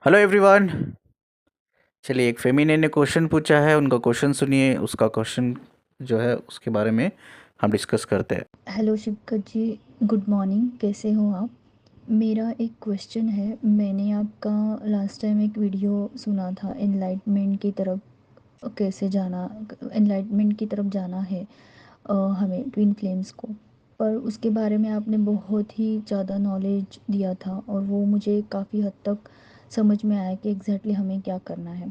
Hello everyone. चलिए, एक feminine ने क्वेश्चन पूछा है, उनका क्वेश्चन सुनिए। उसका क्वेश्चन जो है उसके बारे में हम डिस्कस करते हैं। हेलो शिवकत जी। गुड मॉर्निंग, कैसे हो आप? मेरा एक क्वेश्चन है। मैंने आपका लास्ट टाइम एक वीडियो सुना था, एनलाइटमेंट की तरफ कैसे जाना, एनलाइटमेंट की तरफ जाना है हमें ट्विन फ्लेम्स को। पर उसके बारे में आपने बहुत ही ज़्यादा नॉलेज दिया था और वो मुझे काफ़ी हद तक समझ में आया कि एग्जैक्टली हमें क्या करना है।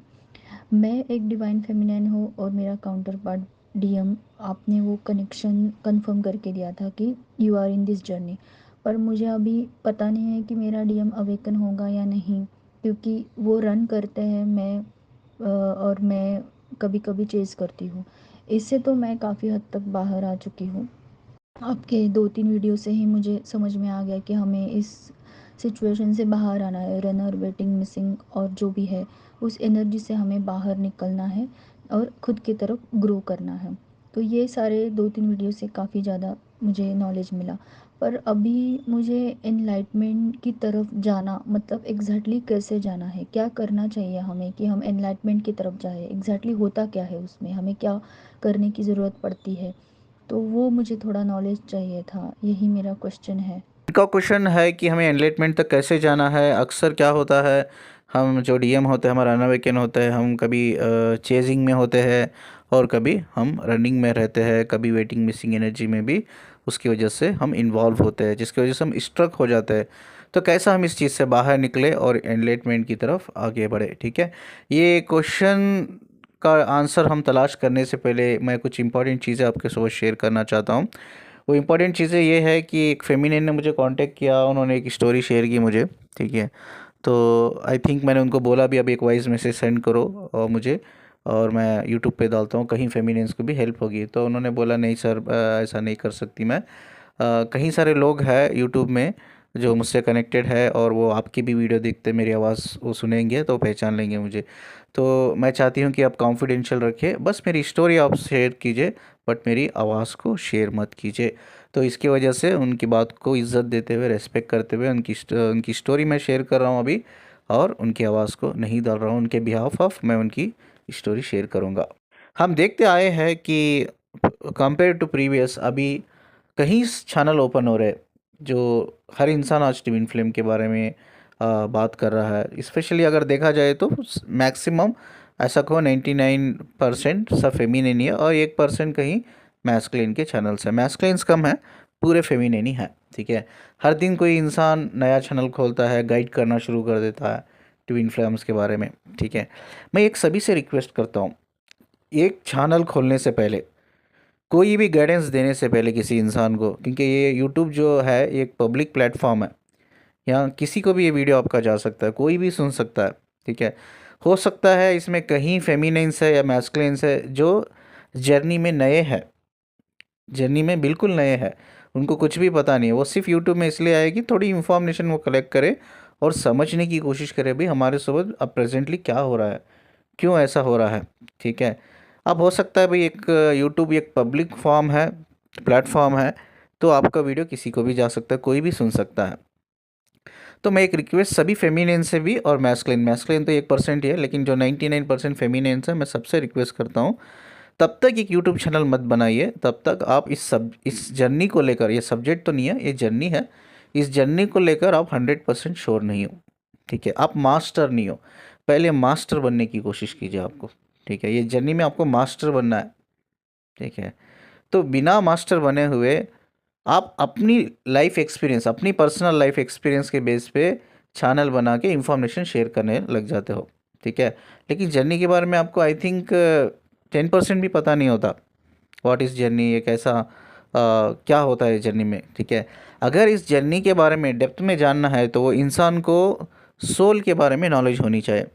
मैं एक डिवाइन फेमिनाइन हूँ और मेरा काउंटर पार्ट डीएम। आपने वो कनेक्शन कंफर्म करके दिया था कि you are in this journey. पर मुझे अभी पता नहीं है कि मेरा डीएम अवेकन होगा या नहीं, क्योंकि वो रन करते हैं, और मैं कभी कभी चेज़ करती हूँ। इससे तो मैं काफ़ी हद तक बाहर आ चुकी हूँ। आपके 2-3 वीडियो से ही मुझे समझ में आ गया कि हमें इस सिचुएशन से बाहर आना है। रनर, वेटिंग, मिसिंग और जो भी है, उस एनर्जी से हमें बाहर निकलना है और खुद की तरफ ग्रो करना है। तो ये सारे 2-3 वीडियो से काफ़ी ज़्यादा मुझे नॉलेज मिला। पर अभी मुझे एनलाइटमेंट की तरफ जाना, मतलब एग्जैक्टली कैसे जाना है, क्या करना चाहिए हमें कि हम एनलाइटमेंट की तरफ जाए, एग्जैक्टली होता क्या है उसमें, हमें क्या करने की ज़रूरत पड़ती है। तो वो मुझे थोड़ा नॉलेज चाहिए था, यही मेरा क्वेश्चन है। उनका क्वेश्चन है कि हमें एनलाइटमेंट तक कैसे जाना है। अक्सर क्या होता है, हम जो डीएम होते हैं, हमारा अनअवेकन होता है, हम कभी चेजिंग में होते हैं और कभी हम रनिंग में रहते हैं, कभी वेटिंग मिसिंग एनर्जी में भी उसकी वजह से हम इन्वॉल्व होते हैं, जिसकी वजह से हम स्ट्रक हो जाते हैं। तो कैसा हम इस चीज़ से बाहर निकले और एनलाइटमेंट की तरफ आगे बढ़े। ठीक है, ये क्वेश्चन का आंसर हम तलाश करने से पहले मैं कुछ इंपॉर्टेंट चीज़ें आपके साथ शेयर करना चाहता हूँ। वो इम्पोर्टेंट चीज़ें ये है कि एक फेमिनिन ने मुझे कांटेक्ट किया, उन्होंने एक स्टोरी शेयर की मुझे। ठीक है, तो आई थिंक मैंने उनको बोला भी अब एक वॉइस मैसेज सेंड करो और मुझे, और मैं यूट्यूब पे डालता हूँ, कहीं फेमिनिन्स को भी हेल्प होगी। तो उन्होंने बोला नहीं सर, ऐसा नहीं कर सकती मैं। कहीं सारे लोग हैं यूट्यूब में जो मुझसे कनेक्टेड है और वो आपकी भी वीडियो देखते मेरी आवाज़ वो सुनेंगे तो पहचान लेंगे मुझे। तो मैं चाहती हूँ कि आप कॉन्फिडेंशियल रखें, बस मेरी स्टोरी आप शेयर कीजिए, बट मेरी आवाज़ को शेयर मत कीजिए। तो इसकी वजह से उनकी बात को इज्जत देते हुए, रेस्पेक्ट करते हुए उनकी स्टोरी मैं शेयर कर रहा हूँ अभी, और उनकी आवाज़ को नहीं डाल रहा हूँ। उनके बिहाफ ऑफ मैं उनकी स्टोरी शेयर करूँगा। हम देखते आए हैं कि कंपेयर टू प्रीवियस अभी कहीं चैनल ओपन हो रहे जो हर इंसान आज ट्विन फ्लेम के बारे में बात कर रहा है। स्पेशली अगर देखा जाए तो मैक्सिमम ऐसा कहो 99% सब फेमिनिन ही है और 1% कहीं मैस्कुलिन के चैनल्स हैं। मैस्कुलिन्स कम है, पूरे फेमिनिन ही है। ठीक है, हर दिन कोई इंसान नया चैनल खोलता है, गाइड करना शुरू कर देता है ट्विन फ्लेम्स के बारे में। ठीक है, मैं एक सभी से रिक्वेस्ट करता हूँ, एक चैनल खोलने से पहले, कोई भी गाइडेंस देने से पहले किसी इंसान को, क्योंकि ये यूट्यूब जो है ये एक पब्लिक प्लेटफॉर्म है, यहाँ किसी को भी ये वीडियो आपका जा सकता है, कोई भी सुन सकता है। ठीक है, हो सकता है इसमें कहीं फेमिनिन्स है या मैस्कुलिन्स है जो जर्नी में नए हैं, जर्नी में बिल्कुल नए हैं, उनको कुछ भी पता नहीं है। वो सिर्फ यूट्यूब में इसलिए आए कि थोड़ी इन्फॉर्मेशन वो कलेक्ट करे और समझने की कोशिश करे भाई हमारे साथ अब प्रेजेंटली क्या हो रहा है, क्यों ऐसा हो रहा है। ठीक है, अब हो सकता है भाई एक यूट्यूब एक पब्लिक फॉर्म है, प्लेटफॉर्म है, तो आपका वीडियो किसी को भी जा सकता है, कोई भी सुन सकता है। तो मैं एक रिक्वेस्ट सभी फेमिनिन से भी, और मैस्कुलिन मैस्कुलिन तो 1% ही है, लेकिन जो 99% फेमिनिन्स है मैं सबसे रिक्वेस्ट करता हूँ, तब तक एक यूट्यूब चैनल मत बनाइए, तब तक आप इस जर्नी को लेकर, ये सब्जेक्ट तो नहीं है, ये जर्नी है, इस जर्नी को लेकर आप 100% श्योर नहीं हो। ठीक है, आप मास्टर नहीं हो, पहले मास्टर बनने की कोशिश कीजिए आपको। ठीक है, ये जर्नी में आपको मास्टर बनना है। ठीक है, तो बिना मास्टर बने हुए आप अपनी लाइफ एक्सपीरियंस, अपनी पर्सनल लाइफ एक्सपीरियंस के बेस पे चैनल बना के इंफॉर्मेशन शेयर करने लग जाते हो। ठीक है, लेकिन जर्नी के बारे में आपको आई थिंक 10% भी पता नहीं होता। व्हाट इज़ जर्नी, ये कैसा क्या होता है जर्नी में। ठीक है, अगर इस जर्नी के बारे में डेप्थ में जानना है तो वो इंसान को सोल के बारे में नॉलेज होनी चाहिए,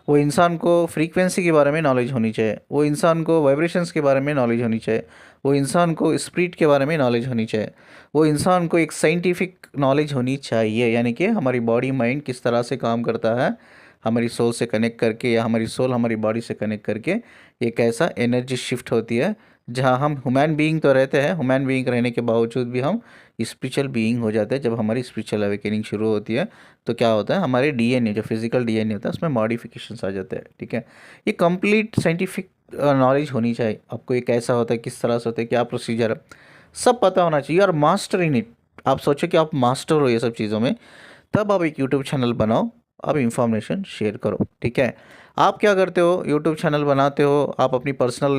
वो इंसान को फ्रीक्वेंसी के बारे में नॉलेज होनी चाहिए, वो इंसान को वाइब्रेशंस के बारे में नॉलेज होनी चाहिए, वो इंसान को स्पिरिट के बारे में नॉलेज होनी चाहिए, वो इंसान को एक साइंटिफिक नॉलेज होनी चाहिए, यानी कि हमारी बॉडी माइंड किस तरह से काम करता है, हमारी सोल से कनेक्ट करके, या हमारी सोल हमारी बॉडी से कनेक्ट करके एक ऐसा एनर्जी शिफ्ट होती है जहाँ हम ह्यूमन बीइंग तो रहते हैं, ह्यूमन बीइंग रहने के बावजूद भी हम स्पिरिचुअल बीइंग हो जाते हैं। जब हमारी स्पिरिचुअल अवेकनिंग शुरू होती है तो क्या होता है, हमारे डीएनए जो फिजिकल डीएनए होता है उसमें मॉडिफिकेशंस आ जाते हैं। ठीक है, ये कंप्लीट साइंटिफिक नॉलेज होनी चाहिए आपको, ये कैसा होता है, किस तरह से होता है, क्या प्रोसीजर है, सब पता होना चाहिए। और मास्टर इन इट, आप सोचो कि आप मास्टर हो ये सब चीज़ों में, तब आप एक यूट्यूब चैनल बनाओ, आप इंफॉर्मेशन शेयर करो। ठीक है, आप क्या करते हो, यूट्यूब चैनल बनाते हो, आप अपनी पर्सनल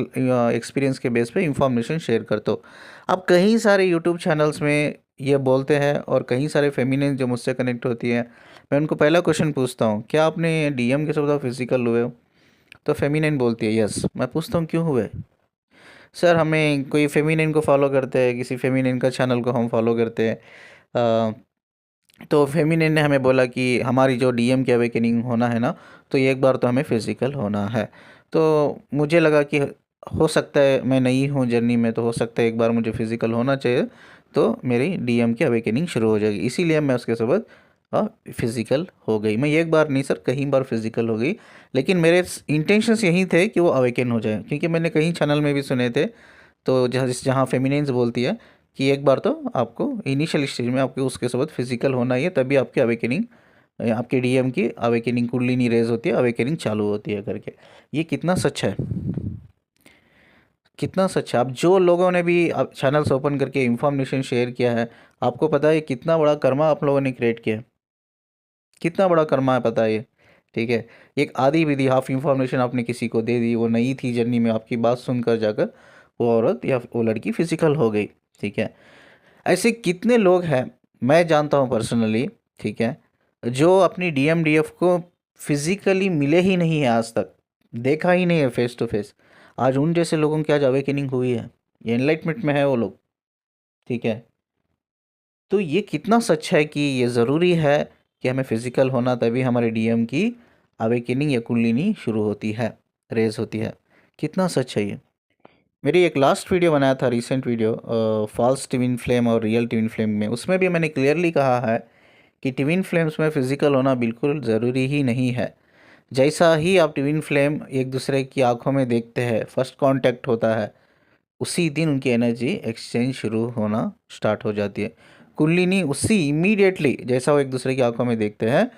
एक्सपीरियंस के बेस पे इंफॉर्मेशन शेयर करते हो। अब कई सारे यूट्यूब चैनल्स में ये बोलते हैं, और कई सारे फेमिनिन जो मुझसे कनेक्ट होती है, मैं उनको पहला क्वेश्चन पूछता हूँ, क्या आपने डीएम के साथ फिजिकल हुए हो? तो फेमिनिन बोलती है यस। मैं पूछता हूँ क्यों हुए? सर हमें कोई फेमिनिन को फॉलो करते हैं, किसी फेमिनिन का चैनल को हम फॉलो करते हैं, तो फेमिनिन ने हमें बोला कि हमारी जो डीएम की अवेकनिंग होना है ना, तो ये एक बार तो हमें फिज़िकल होना है। तो मुझे लगा कि हो सकता है मैं नहीं हूँ जर्नी में, तो हो सकता है एक बार मुझे फिज़िकल होना चाहिए, तो मेरी डीएम की अवेकनिंग शुरू हो जाएगी। इसीलिए मैं उसके साथ फिज़िकल हो गई। मैं एक बार नहीं सर, कई बार फिज़िकल हो गई, लेकिन मेरे इंटेंशंस यही थे कि वो अवेकन हो जाए, क्योंकि मैंने कई चैनल में भी सुने थे। तो जहाँ जहाँ फेमिनिन्स बोलती है कि एक बार तो आपको इनिशियल स्टेज में आपके उसके साथ फिजिकल होना ही है, तभी आपकी अवेकनिंग, आपके डीएम की अवेकनिंग कुंडलिनी रेज होती है, अवेकनिंग चालू होती है करके। ये कितना सच है, कितना सच है। अब जो लोगों ने भी चैनल्स ओपन करके इंफॉर्मेशन शेयर किया है, आपको पता है कितना बड़ा कर्मा आप लोगों ने क्रिएट किया है, कितना बड़ा कर्मा है पता है ये। ठीक है, एक आधी विधि हाफ इंफॉर्मेशन आपने किसी को दे दी, वो नहीं थी जर्नी में, आपकी बात सुनकर जाकर वो औरत या वो लड़की फिजिकल हो गई। ठीक है, ऐसे कितने लोग हैं, मैं जानता हूँ पर्सनली। ठीक है, जो अपनी डीएमडीएफ को फिजिकली मिले ही नहीं है, आज तक देखा ही नहीं है फेस टू फेस। आज उन जैसे लोगों की आज अवेकनिंग हुई है, ये एनलाइटमेंट में है वो लोग। ठीक है, तो ये कितना सच है कि ये ज़रूरी है कि हमें फिजिकल होना, तभी हमारे डीएम की अवेकनिंग या कुंडलिनी शुरू होती है, रेज होती है। कितना सच है ये। मेरी एक लास्ट वीडियो बनाया था, recent video, false twin flame और रियल ट्विन फ्लेम में, उसमें भी मैंने क्लियरली कहा है कि ट्विन फ्लेम्स में फ़िज़िकल होना बिल्कुल ज़रूरी ही नहीं है। जैसा ही आप ट्विन फ्लेम एक दूसरे की आंखों में देखते हैं, फर्स्ट कांटेक्ट होता है, उसी दिन उनकी एनर्जी एक्सचेंज शुरू होना स्टार्ट हो जाती है। कुंडलिनी उसी इमीडिएटली, जैसा वो एक दूसरे की आंखों में देखते हैं,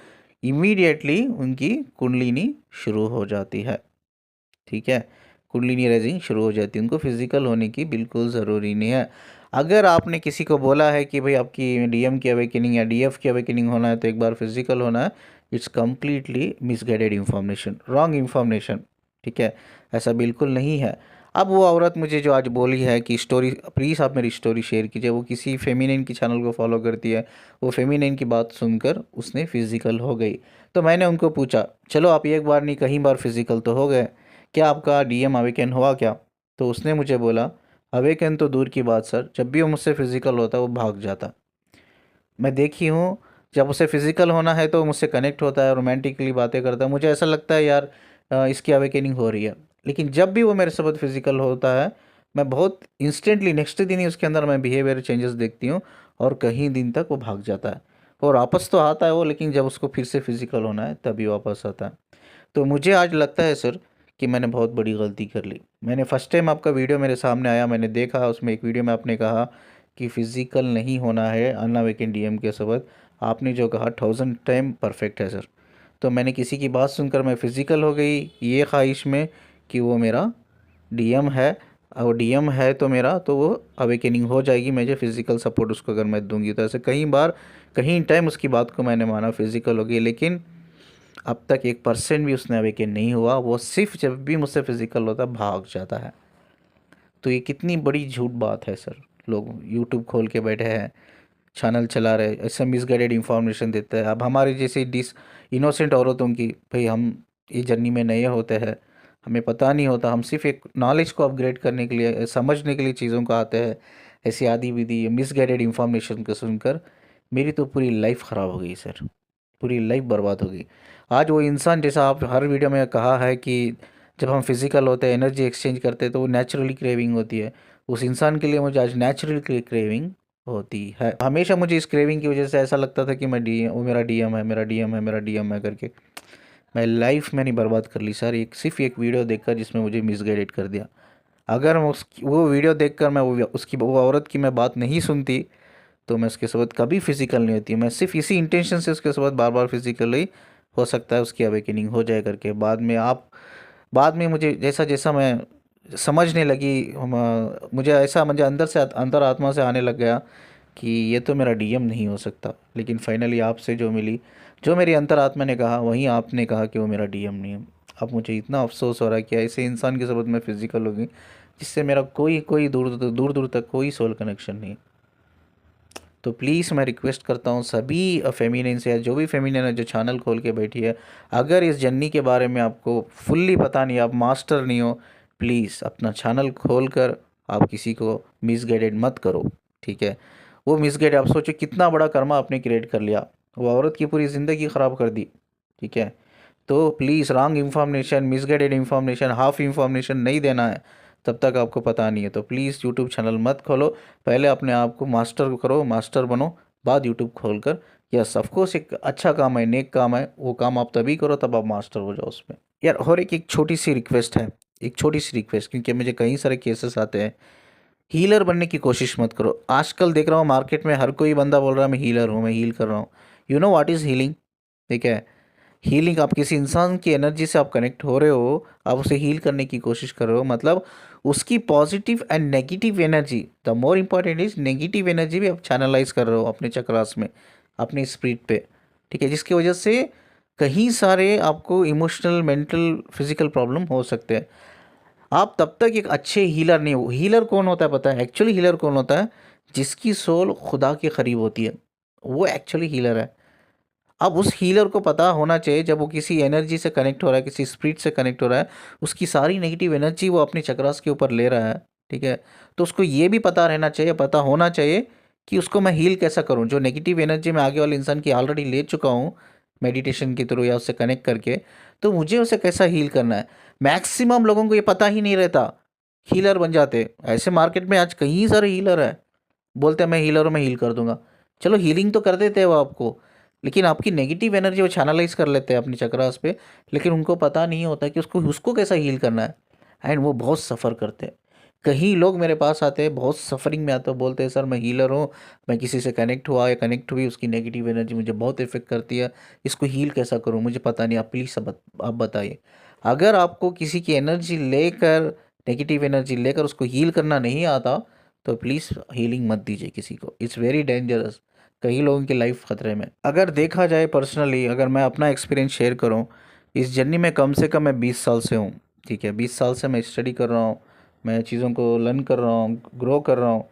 इमीडिएटली उनकी कुंडलिनी शुरू हो जाती है। ठीक है, कुंडलिनी रेजिंग शुरू हो जाती है, उनको फिजिकल होने की बिल्कुल ज़रूरी नहीं है। अगर आपने किसी को बोला है कि भाई आपकी डीएम की अवेकनिंग या डीएफ की अवेकनिंग होना है तो एक बार फिजिकल होना है, it's completely misguided information, wrong information. ठीक है, ऐसा बिल्कुल नहीं है। अब वो औरत मुझे जो आज बोली है कि स्टोरी, प्लीज़ आप मेरी स्टोरी शेयर कीजिए, वो किसी फेमिनिन की चैनल को फॉलो करती है, वो फेमिनिन की बात सुनकर उसने फिजिकल हो गई। तो मैंने उनको पूछा, चलो आप एक बार नहीं कहीं बार फिजिकल तो हो गए, क्या आपका डीएम अवेकन हुआ क्या? तो उसने मुझे बोला, अवेकन तो दूर की बात सर, जब भी वो मुझसे फिजिकल होता वो भाग जाता। मैं देखी हूँ, जब उसे फिजिकल होना है तो मुझसे कनेक्ट होता है, रोमांटिकली बातें करता है, मुझे ऐसा लगता है यार इसकी अवेकनिंग हो रही है। लेकिन जब भी वो मेरे साथ फिजिकल होता है, मैं बहुत इंस्टेंटली नेक्स्ट दिन ही उसके अंदर मैं बिहेवियर चेंजेस देखती हूँ, और कहीं दिन तक वो भाग जाता है। और वापस तो आता है वो, लेकिन जब उसको फिर से फिजिकल होना है तभी वापस आता है। तो मुझे आज लगता है सर कि मैंने बहुत बड़ी गलती कर ली। मैंने फर्स्ट टाइम आपका वीडियो मेरे सामने आया, मैंने देखा, उसमें एक वीडियो में आपने कहा कि फ़िज़िकल नहीं होना है अनअवेकन डीएम के सबक। आपने जो कहा 1000 टाइम परफेक्ट है सर। तो मैंने किसी की बात सुनकर मैं फ़िज़िकल हो गई, ये ख्वाहिश में कि वो मेरा डीएम है, और डीएम है तो मेरा तो वो अवेकनिंग हो जाएगी, मुझे फ़िज़िकल सपोर्ट उसको अगर मैं दूंगी तो। ऐसे कई बार कहीं टाइम उसकी बात को मैंने माना, फ़िज़िकल हो गई, लेकिन अब तक 1% भी उसने अवेकन नहीं हुआ। वो सिर्फ जब भी मुझसे फिजिकल होता भाग जाता है। तो ये कितनी बड़ी झूठ बात है सर। लोग यूट्यूब खोल के बैठे हैं, चैनल चला रहे, ऐसा मिसगाइडेड इन्फॉर्मेशन देते हैं। अब हमारे जैसे डिस इनोसेंट औरतों की, भाई हम ये जर्नी में नए होते हैं, हमें पता नहीं होता, हम सिर्फ एक नॉलेज को अपग्रेड करने के लिए, समझने के लिए चीज़ों को आते हैं, ऐसी आदि विधि मिसगाइडेड इन्फॉर्मेशन को सुनकर मेरी तो पूरी लाइफ ख़राब हो गई सर, पूरी लाइफ बर्बाद हो गई। आज वो इंसान, जैसा आप हर वीडियो में कहा है कि जब हम फिज़िकल होते हैं, एनर्जी एक्सचेंज करते हैं, तो वो नेचुरली क्रेविंग होती है, उस इंसान के लिए मुझे आज नेचुरल क्रेविंग होती है। हमेशा मुझे इस क्रेविंग की वजह से ऐसा लगता था कि मैं डी वो मेरा डीएम है, मेरा डीएम है, मेरा डीएम है करके मैं लाइफ मैंने बर्बाद कर ली सर, एक सिर्फ एक वीडियो देखकर जिसमें मुझे मिसगाइडेड कर दिया। अगर मैं उस वो वीडियो देखकर मैं वो उसकी वो औरत की मैं बात नहीं सुनती, तो मैं उसके साथ कभी फिजिकल नहीं होती, मैं सिर्फ इसी इंटेंशन से उसके साथ बार बार फिजिकली हो सकता है उसकी अवेकनिंग हो जाए करके। बाद में मुझे जैसा जैसा मैं समझने लगी, मुझे ऐसा मुझे अंदर से अंतर आत्मा से आने लग गया कि ये तो मेरा डीएम नहीं हो सकता। लेकिन फाइनली आपसे जो मिली, जो मेरी अंतरात्मा ने कहा, वहीं आपने कहा कि वो मेरा डीएम नहीं है। अब मुझे इतना अफसोस हो रहा है कि ऐसे इंसान की ज़रूरत में फिजिकल होगी जिससे मेरा कोई कोई दूर दूर तक कोई सोल कनेक्शन नहीं। तो प्लीज़ मैं रिक्वेस्ट करता हूँ सभी फेमिनिन से, या जो भी फेमिनिन है जो चैनल खोल के बैठी है, अगर इस जर्नी के बारे में आपको फुल्ली पता नहीं, आप मास्टर नहीं हो, प्लीज़ अपना चैनल खोल कर आप किसी को मिसगाइडेड मत करो, ठीक है। वो मिसगाइड, आप सोचो कितना बड़ा कर्मा आपने क्रिएट कर लिया, वो औरत की पूरी ज़िंदगी ख़राब कर दी, ठीक है। तो please wrong information, misguided information, half information नहीं देना है तब तक आपको पता नहीं है। तो प्लीज़ यूट्यूब चैनल मत खोलो, पहले अपने आप को मास्टर करो, मास्टर बनो, बाद यूट्यूब खोल कर। यस ऑफकोर्स एक अच्छा काम है, नेक काम है, वो काम आप तभी करो तब आप मास्टर हो जाओ उसमें। यार और एक छोटी सी रिक्वेस्ट है, एक छोटी सी रिक्वेस्ट, क्योंकि मुझे कई सारे केसेस आते हैं। हीलर बनने की कोशिश मत करो। आजकल देख रहा हूँ मार्केट में हर कोई बंदा बोल रहा है मैं हीलर हूँ, मैं हील कर रहा हूँ। You know what is healing, ठीक है। हीलिंग, आप किसी इंसान की एनर्जी से आप कनेक्ट हो रहे हो, आप उसे हील करने की कोशिश कर रहे हो, मतलब उसकी positive and negative energy, the more important is negative energy भी आप चैनलाइज कर रहे हो अपने चक्रास में, अपने स्पिरिट पे, ठीक है, जिसकी वजह से कहीं सारे आपको इमोशनल, मेंटल, फिजिकल प्रॉब्लम हो सकते हैं। आप तब तक एक अच्छे हीलर नहीं हो। हीलर कौन होता है पता है? एक्चुअली हीलर कौन होता है? जिसकी सोल खुदा के करीब होती है, वो एक्चुअली हीलर है। अब उस हीलर को पता होना चाहिए जब वो किसी एनर्जी से कनेक्ट हो रहा है, किसी स्पिरिट से कनेक्ट हो रहा है, उसकी सारी नेगेटिव एनर्जी वो अपने चक्रास के ऊपर ले रहा है, ठीक है। तो उसको ये भी पता रहना चाहिए, पता होना चाहिए कि उसको मैं हील कैसा करूं। जो नेगेटिव एनर्जी मैं आगे वाले इंसान की ऑलरेडी ले चुका हूं मेडिटेशन के थ्रू या उससे कनेक्ट करके, तो मुझे उसे कैसा हील करना है। मैक्सिमम लोगों को ये पता ही नहीं रहता, हीलर बन जाते ऐसे। मार्केट में आज कई सारे हीलर है, बोलते हैं मैं हीलर हूँ, मैं हील कर दूंगा। चलो हीलिंग तो कर देते हैं वो आपको, लेकिन आपकी नेगेटिव एनर्जी वो चैनलाइज कर लेते हैं अपनी चक्रास पे, लेकिन उनको पता नहीं होता कि उसको उसको कैसा हील करना है। एंड वो बहुत सफ़र करते हैं। कई लोग मेरे पास आते हैं बहुत सफरिंग में आते हैं, बोलते हैं सर मैं हीलर हूँ, मैं किसी से कनेक्ट हुआ या कनेक्ट हुई, उसकी नेगेटिव एनर्जी मुझे बहुत इफेक्ट करती है, इसको हील कैसा करूँ, मुझे पता नहीं, आप प्लीज़ आप बताइए। अगर आपको किसी की एनर्जी लेकर, नेगेटिव एनर्जी लेकर उसको हील करना नहीं आता, तो प्लीज़ हीलिंग मत दीजिए किसी को, इट्स वेरी डेंजरस। कई लोगों की लाइफ खतरे में। अगर देखा जाए पर्सनली, अगर मैं अपना एक्सपीरियंस शेयर करूं, इस जर्नी में कम से कम मैं 20 साल से हूं, ठीक है। 20 साल से मैं स्टडी कर रहा हूं, मैं चीज़ों को लर्न कर रहा हूं, ग्रो कर रहा हूं।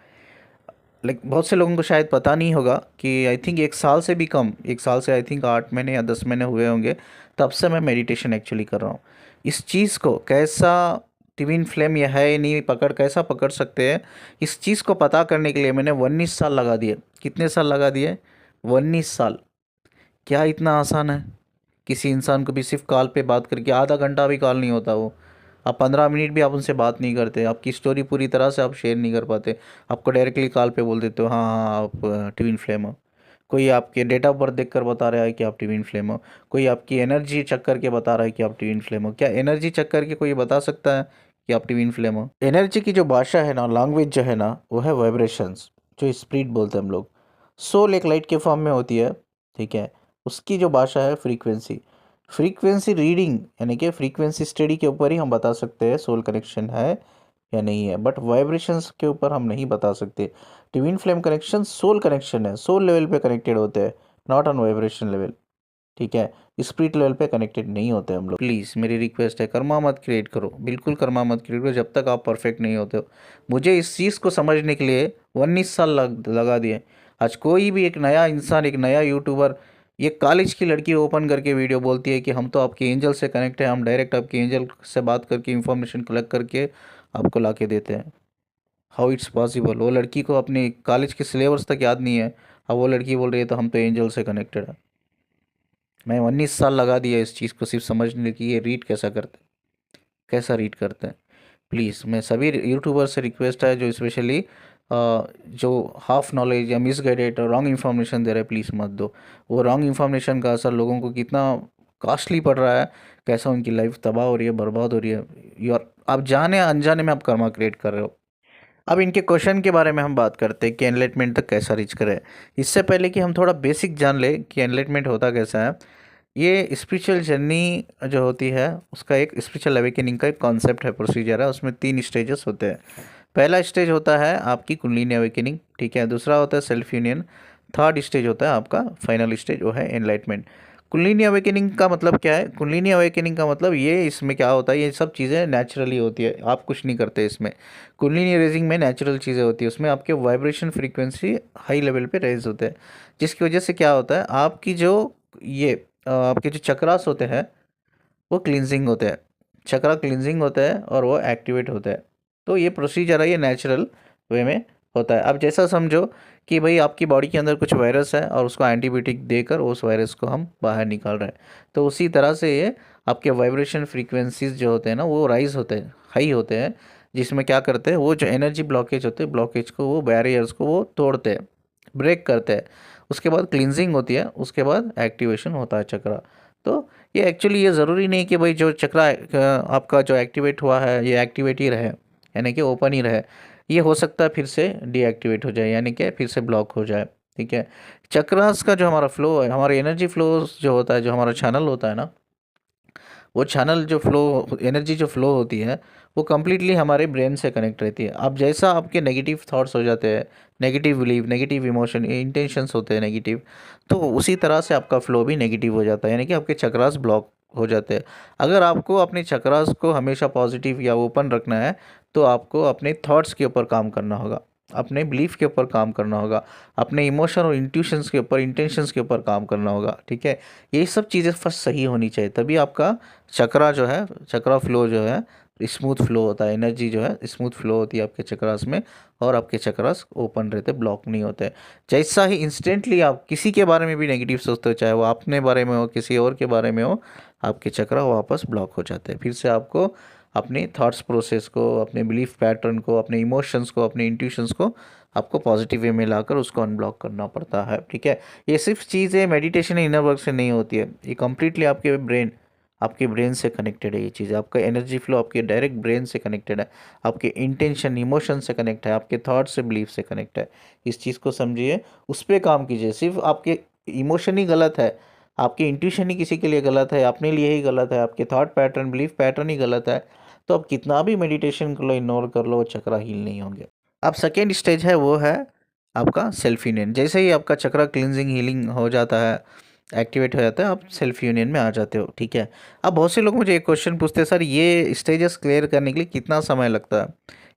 लेकिन बहुत से लोगों को शायद पता नहीं होगा कि आई थिंक 1 साल से भी कम, 1 साल से आई थिंक 8 महीने या 10 महीने हुए होंगे, तब से मैं मेडिटेशन एक्चुअली कर रहा हूँ। इस चीज़ को कैसा ट्विन फ्लेम यह है नहीं पकड़, कैसा पकड़ सकते हैं, इस चीज़ को पता करने के लिए मैंने 19 साल लगा दिए। कितने साल लगा दिए? 19 साल। क्या इतना आसान है? किसी इंसान को भी सिर्फ कॉल पे बात करके, आधा घंटा भी कॉल नहीं होता वो, आप 15 मिनट भी आप उनसे बात नहीं करते, आपकी स्टोरी पूरी तरह से आप शेयर नहीं कर पाते, आपको डायरेक्टली कॉल पे बोल देते हो हाँ हाँ आप ट्विन फ्लेम हो। कोई आपके डेट ऑफ बर्थ देख कर बता रहा है कि आप ट्विन फ्लेम हो, कोई आपकी एनर्जी चेक करके बता रहा है कि आप ट्विन फ्लेम हो। क्या एनर्जी चेक करके कोई बता सकता है कि आप ट्विन फ्लेम हो? एनर्जी की जो भाषा है ना, लैंग्वेज जो है ना, वो है वाइब्रेशंस, जो स्पिरिट बोलते हैं हम लोग। सोल एक लाइट के फॉर्म में होती है, ठीक है। उसकी जो भाषा है फ्रीक्वेंसी। फ्रीक्वेंसी रीडिंग यानी कि फ्रीक्वेंसी स्टडी के ऊपर ही हम बता सकते हैं सोल कनेक्शन है या नहीं है, बट वाइब्रेशंस के ऊपर हम नहीं बता सकते। Twin flame connection soul connection है, सोल लेवल पे कनेक्टेड होते हैं, नॉट ऑन वाइब्रेशन लेवल, ठीक है। स्पिरिट लेवल पे कनेक्टेड नहीं होते हम लोग। प्लीज़ मेरी रिक्वेस्ट है, कर्मा मत क्रिएट करो, बिल्कुल कर्मा मत क्रिएट करो जब तक आप परफेक्ट नहीं होते हो। मुझे इस चीज़ को समझने के लिए 19 साल लगा दिए। आज कोई भी एक नया इंसान, एक नया यूट्यूबर, ये कॉलेज की लड़की ओपन करके वीडियो बोलती है कि हम तो आपके एंजल से कनेक्ट है, हम डायरेक्ट आपके एंजल से बात करके इंफॉर्मेशन कलेक्ट करके आपको ला के देते हैं। How it's possible? वो लड़की को अपनी कॉलेज के सिलेबस तक याद नहीं है, अब वो लड़की बोल रही है तो हम तो एंजल से कनेक्टेड है। मैं 19 साल लगा दिया इस चीज़ को सिर्फ समझने की, ये रीड कैसा करते हैं, कैसा रीड करते हैं। प्लीज़ मैं सभी यूट्यूबर से रिक्वेस्ट है जो स्पेशली जो हाफ नॉलेज या मिसगाइडेड और रॉन्ग इन्फॉर्मेशन दे रहे हैं, प्लीज़ मत दो। वो रॉन्ग इन्फॉर्मेशन का असर लोगों को कितना कॉस्टली पड़ रहा है, कैसा उनकी लाइफ तबाह हो रही है, बर्बाद हो रही है। और आप जाने अनजाने में आप कर्मा क्रिएट कर रहे हो। अब इनके क्वेश्चन के बारे में हम बात करते हैं कि एनलाइटमेंट तक कैसा रीच करें। इससे पहले कि हम थोड़ा बेसिक जान ले कि एनलाइटमेंट होता कैसा है। ये स्पिरिचुअल जर्नी जो होती है उसका एक स्पिरिचुअल अवेकनिंग का एक कॉन्सेप्ट है, प्रोसीजर है। उसमें 3 स्टेजेस होते हैं। पहला स्टेज होता है आपकी कुंडलिनी अवेकनिंग, ठीक है। दूसरा होता है सेल्फ यूनियन। थर्ड स्टेज होता है आपका फाइनल स्टेज, वो है एनलाइटमेंट। कुंडलिनी अवेकनिंग का मतलब क्या है? कुंडलिनी अवेकनिंग का मतलब ये, इसमें क्या होता है, ये सब चीज़ें नेचुरली होती है, आप कुछ नहीं करते इसमें। कुंडलिनी रेजिंग में नेचुरल चीज़ें होती है, उसमें आपके वाइब्रेशन फ्रीक्वेंसी हाई लेवल पे रेज होते हैं। जिसकी वजह से क्या होता है, आपकी जो ये आपके जो चक्रास होते हैं वो क्लिनजिंग होते हैं। चक्रा क्लिनजिंग होता है और वो एक्टिवेट होता है। तो ये प्रोसीजर है, ये नेचुरल वे में होता है। अब जैसा समझो कि भाई आपकी बॉडी के अंदर कुछ वायरस है और उसको एंटीबायोटिक देकर उस वायरस को हम बाहर निकाल रहे हैं। तो उसी तरह से ये आपके वाइब्रेशन फ्रीक्वेंसीज जो होते हैं ना, वो राइज होते हैं, हाई होते हैं। जिसमें क्या करते हैं, वो जो एनर्जी ब्लॉकेज होते हैं, ब्लॉकेज को, वो बैरियर्स को वो तोड़ते हैं, ब्रेक करते हैं। उसके बाद क्लिनजिंग होती है, उसके बाद एक्टिवेशन होता है चक्रा। तो ये एक्चुअली ये ज़रूरी नहीं कि भाई जो चक्रा आपका जो एक्टिवेट हुआ है ये एक्टिवेट ही रहे, यानी कि ओपन ही रहे। ये हो सकता है फिर से डीएक्टिवेट हो जाए, यानी कि फिर से ब्लॉक हो जाए, ठीक है। चक्रास का जो हमारा फ्लो है, हमारा एनर्जी फ्लो जो होता है, जो हमारा चैनल होता है ना, वो चैनल जो फ्लो, एनर्जी जो फ्लो होती है, वो कम्प्लीटली हमारे ब्रेन से कनेक्ट रहती है। अब जैसा आपके नेगेटिव थॉट्स हो जाते हैं, negative believe, negative emotion, intentions होते हैं नेगेटिव, तो उसी तरह से आपका फ्लो भी नेगेटिव हो जाता है, यानी कि आपके चक्रास ब्लॉक हो जाते हैं। अगर आपको अपने चक्रास को हमेशा पॉजिटिव या ओपन रखना है, तो आपको अपने थॉट्स के ऊपर काम करना होगा, अपने बिलीफ के ऊपर काम करना होगा, अपने इमोशन और इंट्यूशंस के ऊपर, इंटेंशंस के ऊपर काम करना होगा, ठीक है। ये सब चीज़ें फर्स्ट सही होनी चाहिए, तभी आपका चक्रा जो है, चक्रा फ्लो जो है स्मूथ फ्लो होता है, एनर्जी जो है स्मूथ फ्लो होती है आपके चक्रास में, और आपके चक्रास ओपन रहते, ब्लॉक नहीं होते। जैसा ही इंस्टेंटली आप किसी के बारे में भी नेगेटिव सोचते हो, चाहे वो अपने बारे में हो, किसी और के बारे में हो, आपके चक्रा वापस ब्लॉक हो जाते हैं। फिर से आपको अपने थॉट्स प्रोसेस को, अपने बिलीफ पैटर्न को, अपने इमोशंस को, अपने इंट्यूशंस को आपको पॉजिटिव वे में लाकर उसको अनब्लॉक करना पड़ता है, ठीक है। ये सिर्फ चीज़ें मेडिटेशन इनर वर्क से नहीं होती है, ये कम्प्लीटली आपके ब्रेन से कनेक्टेड है। ये चीज़, आपका एनर्जी फ्लो आपके डायरेक्ट ब्रेन से कनेक्टेड है, आपके इंटेंशन इमोशन से कनेक्ट है, आपके थॉट से बिलीफ से कनेक्ट है। इस चीज़ को समझिए, उस पर काम कीजिए। सिर्फ आपके इमोशन ही गलत है, आपकी इंट्यूशन ही किसी के लिए गलत है, अपने लिए ही गलत है, आपके थॉट पैटर्न, बिलीफ पैटर्न ही गलत है, तो आप कितना भी मेडिटेशन कर लो, इग्नोर कर लो, वो चक्रा हील नहीं होंगे। अब सेकेंड स्टेज है, वो है आपका सेल्फ यूनियन। जैसे ही आपका चक्रा क्लिनजिंग हीलिंग हो जाता है, एक्टिवेट हो जाता है, आप सेल्फ यूनियन में आ जाते हो, ठीक है। अब बहुत से लोग मुझे एक क्वेश्चन पूछते हैं, सर ये स्टेजेस क्लियर करने के लिए कितना समय लगता है?